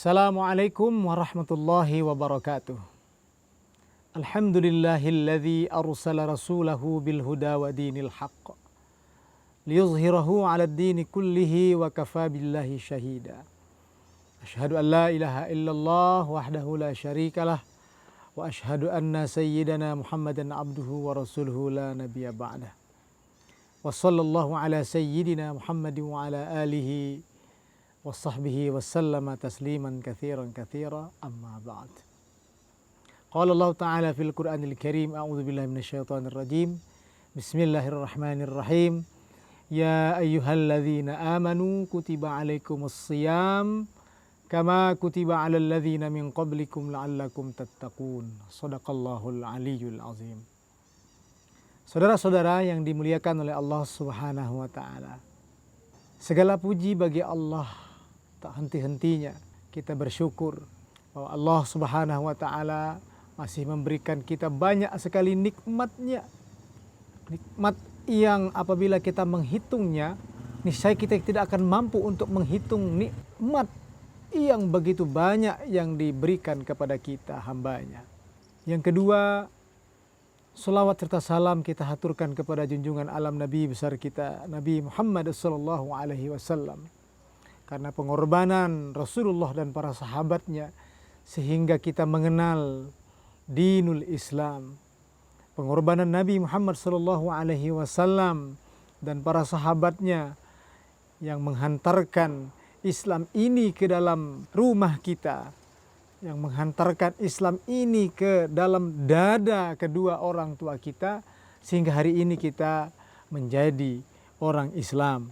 Assalamualaikum warahmatullahi wabarakatuh. Alhamdulillahilladzi arsala rasulahu bil huda wa dinil haqq liyuzhirahu 'alad dini kullihi wa kafa billahi syahida. Asyhadu an la ilaha illallah wahdahu la syarikalah wa asyhadu anna sayyidana Muhammadan abduhu wa rasuluhu la nabiyya ba'dah. Wa sallallahu ala sayyidina Muhammadin wa ala alihi wa sahbihi wa sallama tasliman katsiran katsira amma ba'd. Qala Allah Ta'ala fil Qur'anil Karim, a'udzu billahi minasyaitonir rajim. Bismillahirrahmanirrahim. Ya ayyuhalladzina amanu kutiba alaikumus shiyam kama kutiba alal ladzina min qablikum la'allakum tattaqun. Shadaqallahul aliyyul azim. Saudara-saudara yang dimuliakan oleh Allah Subhanahu wa taala. Segala puji bagi Allah, tak henti-hentinya kita bersyukur bahwa Allah Subhanahu wa taala masih memberikan kita banyak sekali nikmatnya. Nikmat yang apabila kita menghitungnya, niscaya kita tidak akan mampu untuk menghitung nikmat yang begitu banyak yang diberikan kepada kita hambanya. Yang kedua, salawat serta salam kita haturkan kepada junjungan alam Nabi besar kita, Nabi Muhammad sallallahu alaihi wasallam. Karena pengorbanan Rasulullah dan para sahabatnya sehingga kita mengenal dinul Islam. Pengorbanan Nabi Muhammad sallallahu alaihi wasallam dan para sahabatnya yang menghantarkan Islam ini ke dalam rumah kita, yang menghantarkan Islam ini ke dalam dada kedua orang tua kita, sehingga hari ini kita menjadi orang Islam.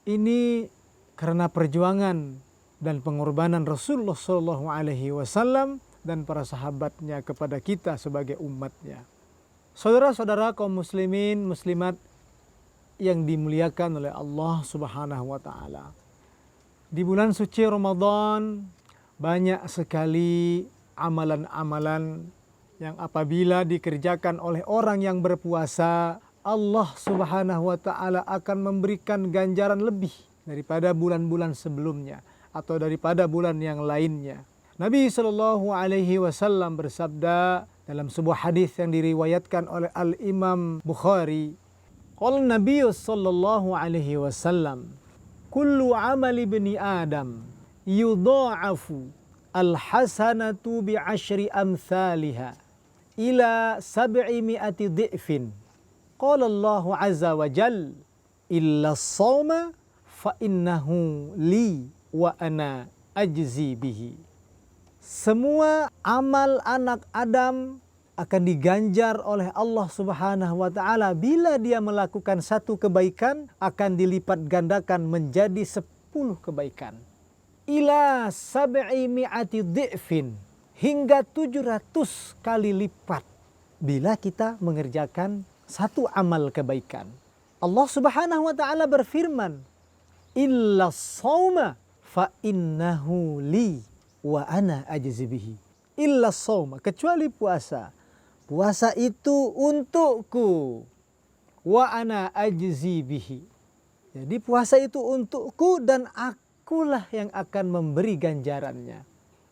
Ini karena perjuangan dan pengorbanan Rasulullah Shallallahu Alaihi Wasallam dan para sahabatnya kepada kita sebagai umatnya. Saudara-saudara kaum muslimin muslimat yang dimuliakan oleh Allah Subhanahu Wa Taala. Di bulan suci Ramadan banyak sekali amalan-amalan yang apabila dikerjakan oleh orang yang berpuasa, Allah Subhanahu wa taala akan memberikan ganjaran lebih daripada bulan-bulan sebelumnya atau daripada bulan yang lainnya. Nabi sallallahu alaihi wasallam bersabda dalam sebuah hadis yang diriwayatkan oleh Al-Imam Bukhari, qala Nabi sallallahu alaihi wasallam, kullu amali ibni Adam yudha'afu al-hasanatu bi'ashri amthaliha ila 700 dhi'fin. Qala Allah azza wa jal, illa as-sawma fa innahu li wa ana ajzi bihi. Semua amal anak Adam akan diganjar oleh Allah Subhanahu wa taala. Bila dia melakukan satu kebaikan, akan dilipat gandakan menjadi 10 kebaikan. Ila 700 dhi'fin, hingga 700 kali lipat bila kita mengerjakan satu amal kebaikan. Allah Subhanahu wa taala berfirman, illa shauma fa innahu li wa ana ajzi bihi. Illa shauma, kecuali puasa. Puasa itu untukku, wa ana ajzi bihi. Jadi puasa itu untukku dan akulah yang akan memberi ganjarannya.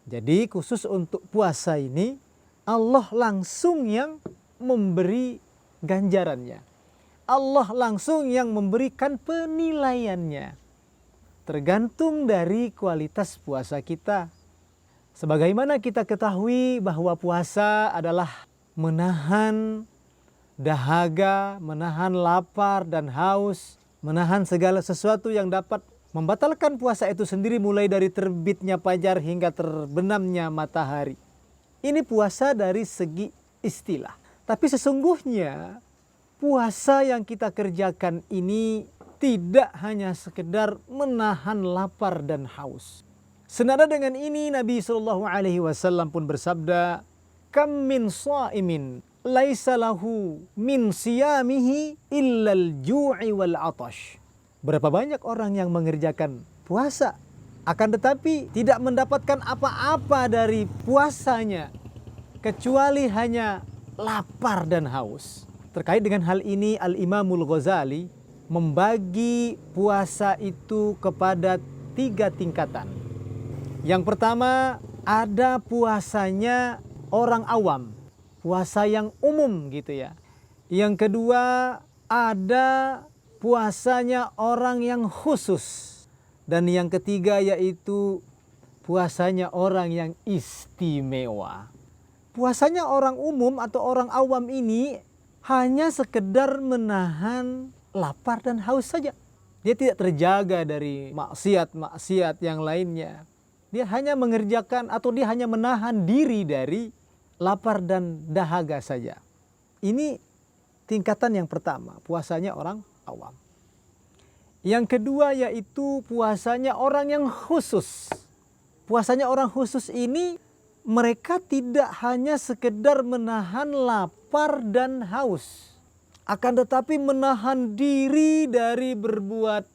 Jadi khusus untuk puasa ini Allah langsung yang memberi ganjarannya. Allah langsung yang memberikan penilaiannya. Tergantung dari kualitas puasa kita. Sebagaimana kita ketahui bahwa puasa adalah menahan dahaga, menahan lapar dan haus, menahan segala sesuatu yang dapat membatalkan puasa itu sendiri, mulai dari terbitnya fajar hingga terbenamnya matahari. Ini puasa dari segi istilah. Tapi sesungguhnya puasa yang kita kerjakan ini tidak hanya sekedar menahan lapar dan haus. Senada dengan ini Nabi SAW pun bersabda, kam min sha'imin laisa lahu min siyamihi illal ju'i wal atash. Berapa banyak orang yang mengerjakan puasa, akan tetapi tidak mendapatkan apa-apa dari puasanya kecuali hanya lapar dan haus. Terkait dengan hal ini Al-Imamul Ghazali membagi puasa itu kepada 3 tingkatan. Yang pertama, ada puasanya orang awam, puasa yang umum gitu ya. Yang kedua, ada puasanya orang yang khusus. Dan yang ketiga yaitu puasanya orang yang istimewa. Puasanya orang umum atau orang awam ini hanya sekedar menahan lapar dan haus saja. Dia tidak terjaga dari maksiat-maksiat yang lainnya. Dia hanya mengerjakan atau dia hanya menahan diri dari lapar dan dahaga saja. Ini tingkatan yang pertama, puasanya orang awam. Yang kedua yaitu puasanya orang yang khusus. Puasanya orang khusus ini mereka tidak hanya sekedar menahan lapar dan haus, akan tetapi menahan diri dari berbuat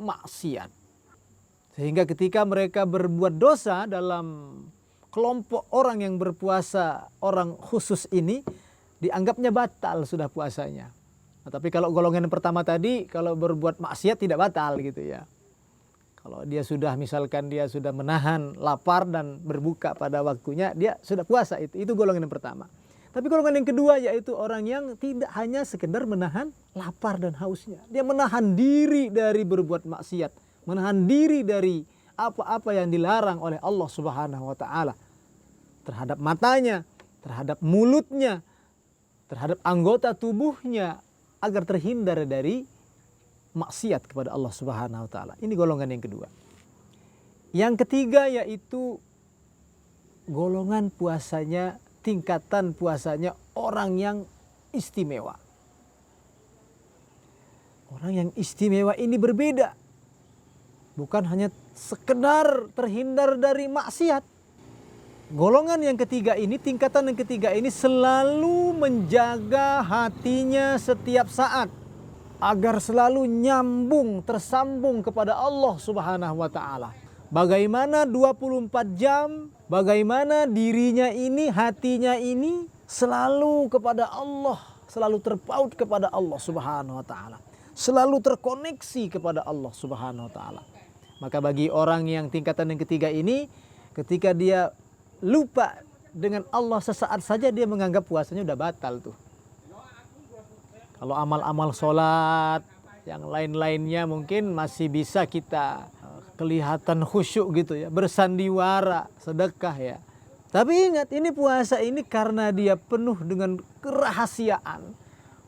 maksiat. Sehingga ketika mereka berbuat dosa dalam kelompok orang yang berpuasa orang khusus ini, dianggapnya batal sudah puasanya. Nah, tapi kalau golongan yang pertama tadi, kalau berbuat maksiat tidak batal gitu ya. Kalau dia sudah misalkan dia sudah menahan lapar dan berbuka pada waktunya, dia sudah puasa itu golongan yang pertama. Tapi golongan yang kedua yaitu orang yang tidak hanya sekedar menahan lapar dan hausnya. Dia menahan diri dari berbuat maksiat, menahan diri dari apa-apa yang dilarang oleh Allah Subhanahu wa taala. Terhadap matanya, terhadap mulutnya, terhadap anggota tubuhnya agar terhindar dari maksiat kepada Allah Subhanahu wa taala. Ini golongan yang kedua. Yang ketiga yaitu golongan puasanya, tingkatan puasanya orang yang istimewa. Orang yang istimewa ini berbeda. Bukan hanya sekedar terhindar dari maksiat. Golongan yang ketiga ini, tingkatan yang ketiga ini selalu menjaga hatinya setiap saat. Agar selalu nyambung, tersambung kepada Allah Subhanahu wa taala. Bagaimana 24 jam, bagaimana dirinya ini, hatinya ini selalu kepada Allah, selalu terpaut kepada Allah Subhanahu wa taala. Selalu terkoneksi kepada Allah Subhanahu wa taala. Maka bagi orang yang tingkatan yang ketiga ini, ketika dia lupa dengan Allah sesaat saja, dia menganggap puasanya udah batal tuh. Kalau amal-amal sholat, yang lain-lainnya mungkin masih bisa kita kelihatan khusyuk gitu ya, bersandiwara, sedekah ya. Tapi ingat, ini puasa ini karena dia penuh dengan kerahasiaan,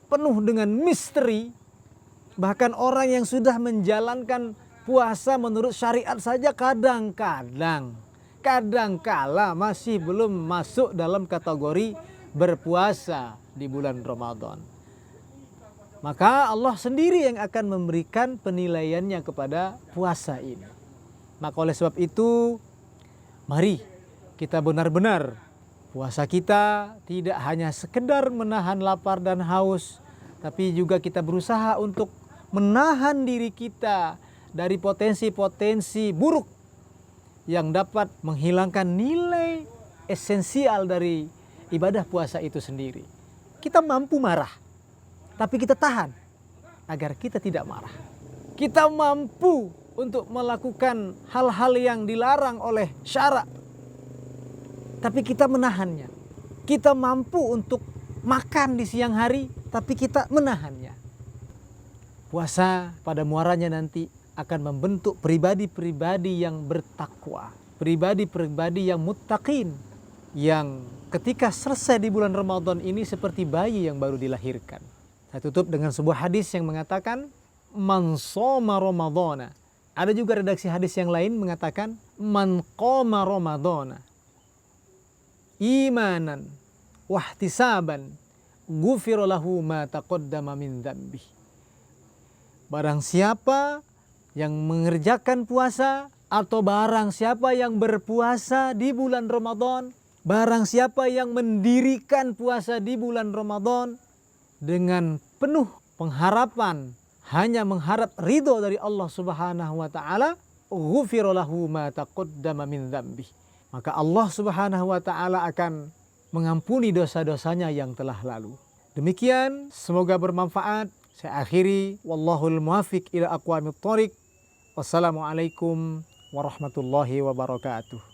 penuh dengan misteri. Bahkan orang yang sudah menjalankan puasa menurut syariat saja kadang-kala masih belum masuk dalam kategori berpuasa di bulan Ramadan. Maka Allah sendiri yang akan memberikan penilaiannya kepada puasa ini. Maka oleh sebab itu, mari kita benar-benar puasa kita tidak hanya sekedar menahan lapar dan haus, tapi juga kita berusaha untuk menahan diri kita dari potensi-potensi buruk yang dapat menghilangkan nilai esensial dari ibadah puasa itu sendiri. Kita mampu marah, tapi kita tahan agar kita tidak marah. Kita mampu untuk melakukan hal-hal yang dilarang oleh syara, tapi kita menahannya. Kita mampu untuk makan di siang hari, tapi kita menahannya. Puasa pada muaranya nanti akan membentuk pribadi-pribadi yang bertakwa, pribadi-pribadi yang muttaqin, yang ketika selesai di bulan Ramadan ini seperti bayi yang baru dilahirkan. Saya tutup dengan sebuah hadis yang mengatakan man shoma ramadhana. Ada juga redaksi hadis yang lain mengatakan man qama ramadhana imanan wahtisaban ghufira lahu ma taqaddama min dzambi. Barang siapa yang mengerjakan puasa atau barang siapa yang berpuasa di bulan Ramadan, barang siapa yang mendirikan puasa di bulan Ramadan dengan penuh pengharapan, hanya mengharap ridho dari Allah Subhanahu wa taala, ghufira lahu ma taqaddama min dzambi. Maka Allah Subhanahu wa taala akan mengampuni dosa-dosanya yang telah lalu. Demikian, semoga bermanfaat. Saya akhiri, wallahul muwaffiq ila aqwamit thoriq. Wassalamualaikum warahmatullahi wabarakatuh.